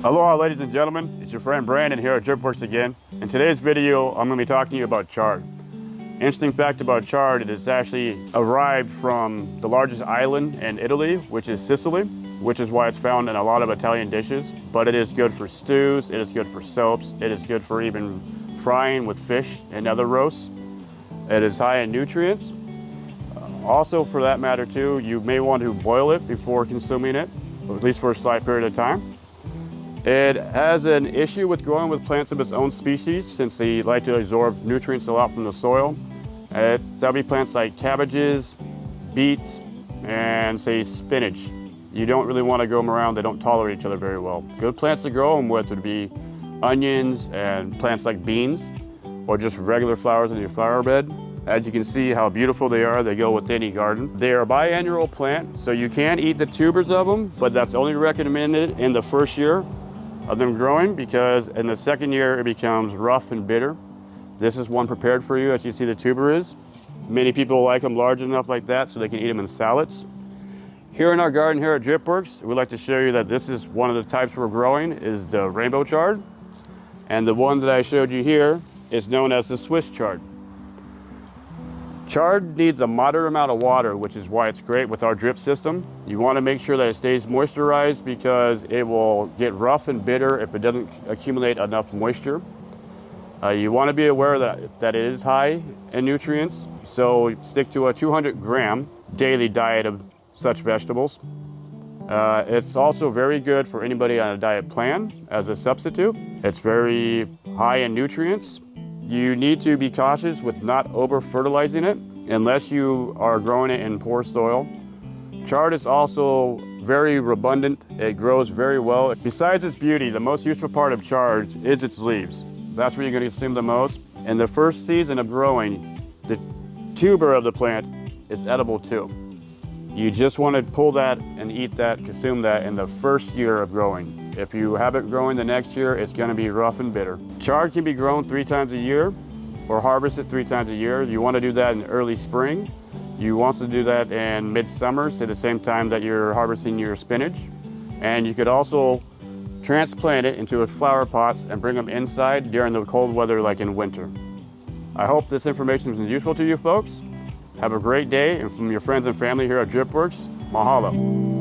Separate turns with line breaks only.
Aloha, ladies and gentlemen. It's your friend Brandon here at DripWorks again. In today's video, I'm going to be talking to you about chard. Interesting fact about chard, it is actually arrived from the largest island in Italy, which is Sicily, which is why it's found in a lot of Italian dishes. But it is good for stews, it is good for soaps, it is good for even frying with fish and other roasts. It is high in nutrients. Also, for that matter too, you may want to boil it before consuming it, at least for a slight period of time. It has an issue with growing with plants of its own species since they like to absorb nutrients a lot from the soil. That'll be plants like cabbages, beets, and say spinach. You don't really want to grow them around, they don't tolerate each other very well. Good plants to grow them with would be onions and plants like beans, or just regular flowers in your flower bed. As you can see how beautiful they are, they go with any garden. They are a biannual plant, so you can eat the tubers of them, but that's only recommended in the first year of them growing, because in the second year it becomes rough and bitter. This is one prepared for you, as you see the tuber is. Many people like them large enough like that so they can eat them in salads. Here in our garden here at DripWorks, we'd like to show you that this is one of the types we're growing, is the rainbow chard. And the one that I showed you here is known as the Swiss chard. Chard needs a moderate amount of water, which is why it's great with our drip system. You want to make sure that it stays moisturized because it will get rough and bitter if it doesn't accumulate enough moisture. You want to be aware that it is high in nutrients, so stick to a 200-gram daily diet of such vegetables. It's also very good for anybody on a diet plan as a substitute. It's very high in nutrients. You need to be cautious with not over-fertilizing it unless you are growing it in poor soil. Chard is also very abundant. It grows very well. Besides its beauty, the most useful part of chard is its leaves. That's where you're going to consume the most. In the first season of growing, the tuber of the plant is edible too. You just want to pull that and eat that, consume that in the first year of growing. If you have it growing the next year, it's going to be rough and bitter. Chard can be grown 3 times a year or harvested 3 times a year. You want to do that in early spring. You want to do that in midsummer, so at the same time that you're harvesting your spinach. And you could also transplant it into flower pots and bring them inside during the cold weather like in winter. I hope this information is useful to you folks. Have a great day, and from your friends and family here at DripWorks, mahalo.